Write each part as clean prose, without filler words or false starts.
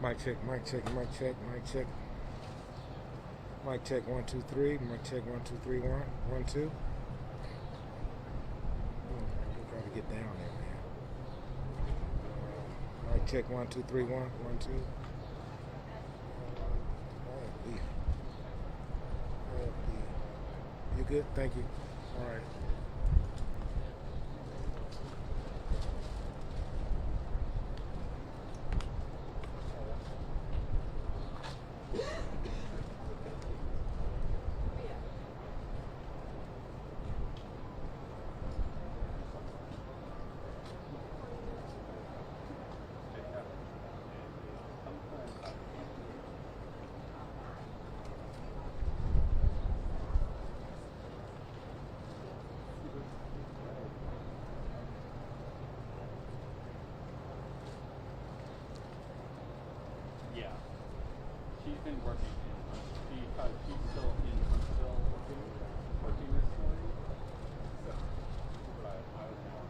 Mic check, mic check, mic check, mic check. Mic check 1 2 3. Mic check 1 2 3 1 1 2. I'm trying to get down there, man. Mic check 1 2 3 1 1 2. You good? Thank you. All right. Yeah, she's been working she's still in Huntsville working this morning. So, but I don't know.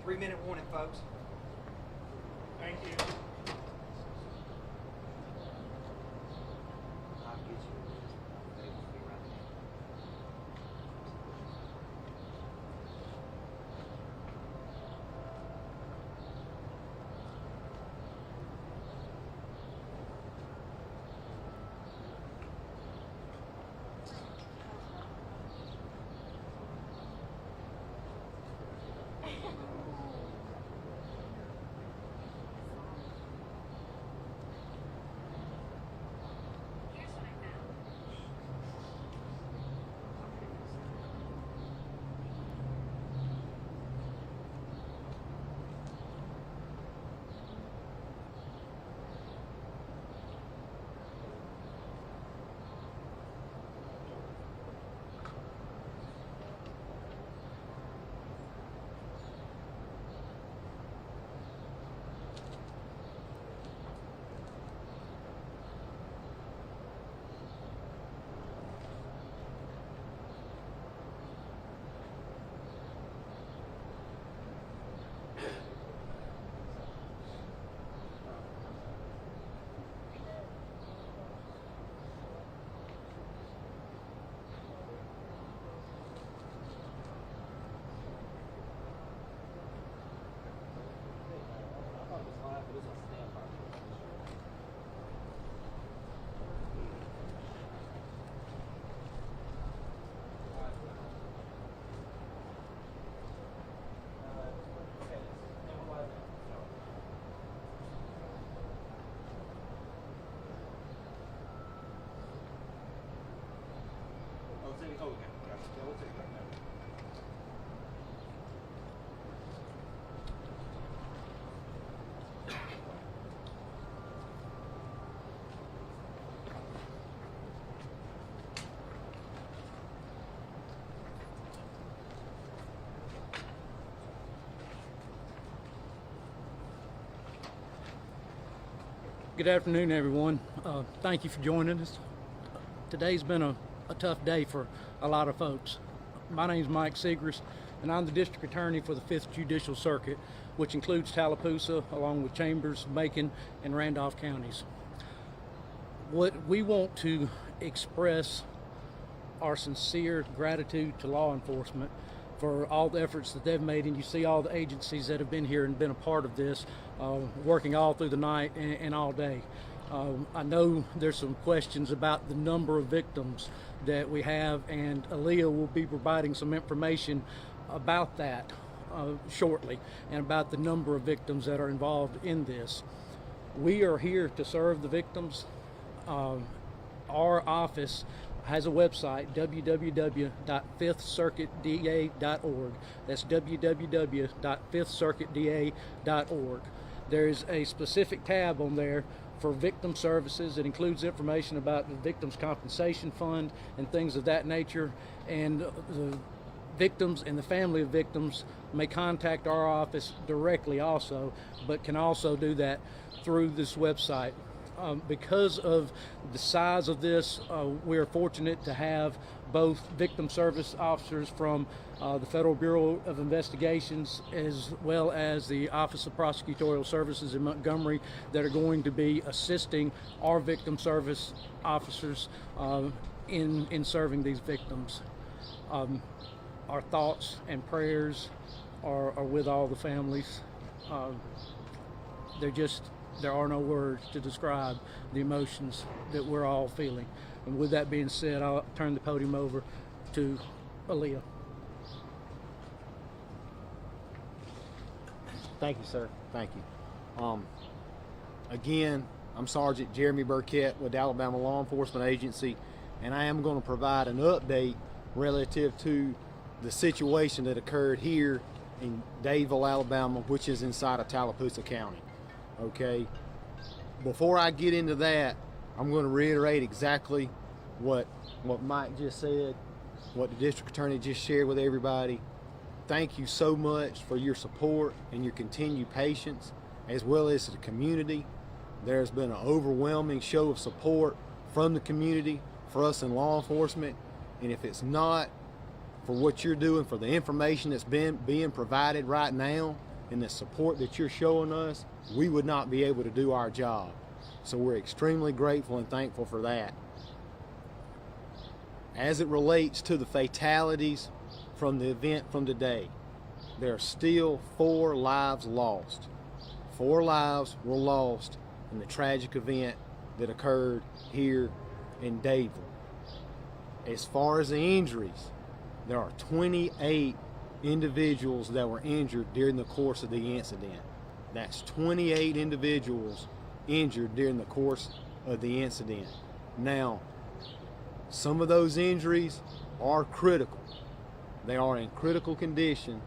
Three-minute warning, folks. Thank you. I'll get you. They won't be right there. Good afternoon, everyone. Thank you for joining us. Today's been a tough day for a lot of folks. My name is Mike Segrist, and I'm the District Attorney for the 5th Judicial Circuit, which includes Tallapoosa, along with Chambers, Macon, and Randolph counties. What we want to express our sincere gratitude to law enforcement for all the efforts that they've made, and you see all the agencies that have been here and been a part of this, working all through the night and all day. I know there's some questions about the number of victims that we have, and Aaliyah will be providing some information about that shortly, and about the number of victims that are involved in this. We are here to serve the victims. Our office has a website, www.fifthcircuitda.org. That's www.fifthcircuitda.org. There's a specific tab on there for victim services. It includes information about the Victims' Compensation Fund and things of that nature. And the victims and the family of victims may contact our office directly also, but can also do that through this website. Because of the size of this, we are fortunate to have both victim service officers from the Federal Bureau of Investigations, as well as the Office of Prosecutorial Services in Montgomery, that are going to be assisting our victim service officers in serving these victims. Our thoughts and prayers are with all the families. There are no words to describe the emotions that we're all feeling. And with that being said, I'll turn the podium over to Aaliyah. Thank you, sir. Thank you. Again, I'm Sergeant Jeremy Burkett with Alabama Law Enforcement Agency, and I am going to provide an update relative to the situation that occurred here in Dadeville, Alabama, which is inside of Tallapoosa County. Okay, before I get into that, I'm going to reiterate exactly what Mike just said, what the district attorney just shared with everybody. Thank you so much for your support and your continued patience, as well as the community. There's been an overwhelming show of support from the community for us in law enforcement, and if it's not for what you're doing, for the information that's being provided right now, and the support that you're showing us, we would not be able to do our job. So we're extremely grateful and thankful for that. As it relates to the fatalities from the event from today, there are still 4 lives lost. 4 lives were lost in the tragic event that occurred here in Dadeville. As far as the injuries, there are 28 individuals that were injured during the course of the incident. That's 28 individuals injured during the course of the incident. Now, some of those injuries are critical. They are in critical condition,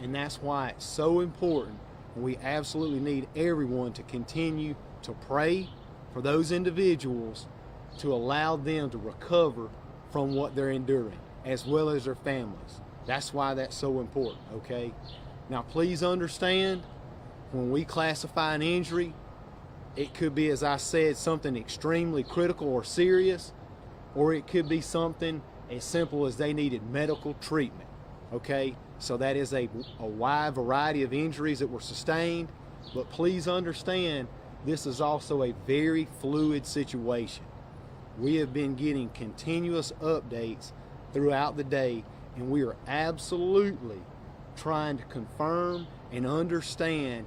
and that's why it's so important. We absolutely need everyone to continue to pray for those individuals, to allow them to recover from what they're enduring, as well as their families. That's why that's so important, okay? Now, please understand, when we classify an injury, it could be, as I said, something extremely critical or serious, or it could be something as simple as they needed medical treatment, okay? So that is a wide variety of injuries that were sustained, but please understand, this is also a very fluid situation. We have been getting continuous updates throughout the day, and we are absolutely trying to confirm and understand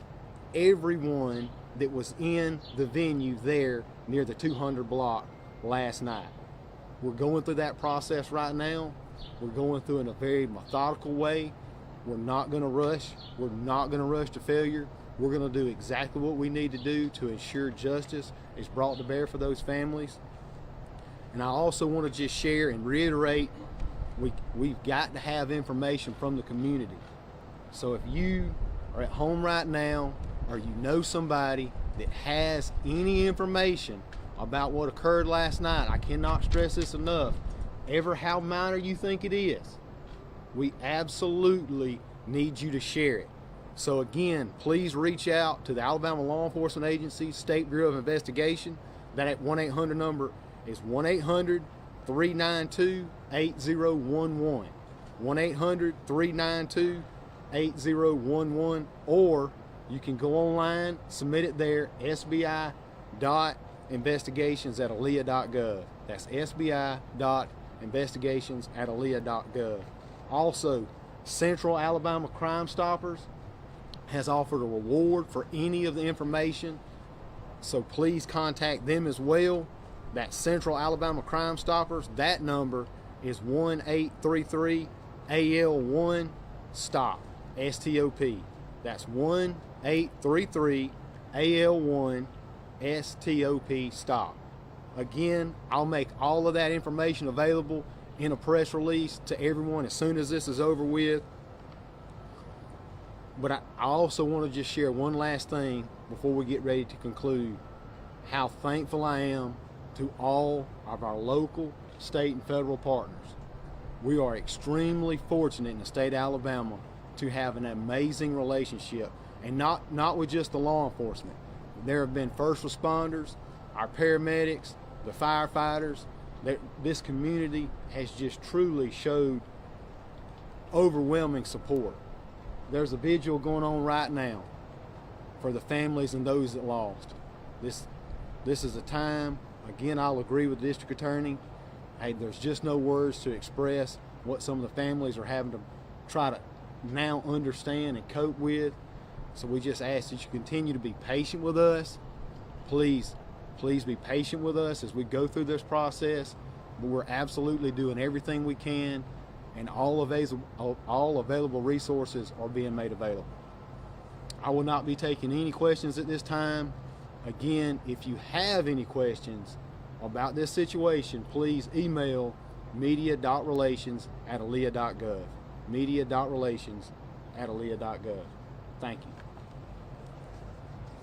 everyone that was in the venue there near the 200 block last night. We're going through that process right now. We're going through in a very methodical way. We're not going to rush. We're not going to rush to failure. We're going to do exactly what we need to do to ensure justice is brought to bear for those families. And I also want to just share and reiterate, we've got to have information from the community. So if you are at home right now, or you know somebody that has any information about what occurred last night, I cannot stress this enough, ever how minor you think it is, we absolutely need you to share it. So again, please reach out to the Alabama Law Enforcement Agency, State Bureau of Investigation. That 1-800 number is 1-800-392-8011. 1-800-392-8011, or you can go online, submit it there, sbi.investigations@alea.gov. That's sbi.investigations@alea.gov. Also, Central Alabama Crime Stoppers has offered a reward for any of the information, so please contact them as well. That's Central Alabama Crime Stoppers. That number is 1-833-AL1 STOP. That's 1-833-AL1 STOP stop. Again, I'll make all of that information available in a press release to everyone as soon as this is over with. But I also want to just share one last thing before we get ready to conclude. How thankful I am to all of our local, state, and federal partners. We are extremely fortunate in the state of Alabama to have an amazing relationship, and not with just the law enforcement. There have been first responders, our paramedics, the firefighters. This community has just truly showed overwhelming support. There's a vigil going on right now for the families and those that lost. This is a time, again, I'll agree with the district attorney. Hey, there's just no words to express what some of the families are having to try to now understand and cope with. So we just ask that you continue to be patient with us. Please be patient with us as we go through this process. But we're absolutely doing everything we can, and all available resources are being made available. I will not be taking any questions at this time. Again, if you have any questions about this situation, please email media.relations@alea.gov. media.relations@alea.gov. Thank you.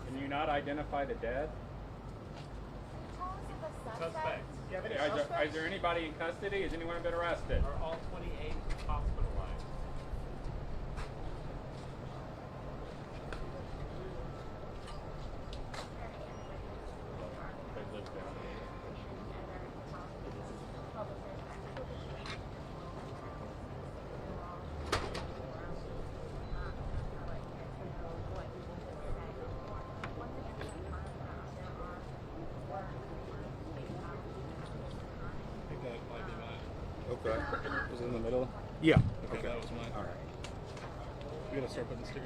Can you not identify the dead? Suspects. Is there anybody in custody? Has anyone been arrested? Are all 28 hospitalized? They live down here. I think that might be mine. Okay. Was it in the middle? Yeah. Okay, that was mine. All right. You gotta start putting stickers.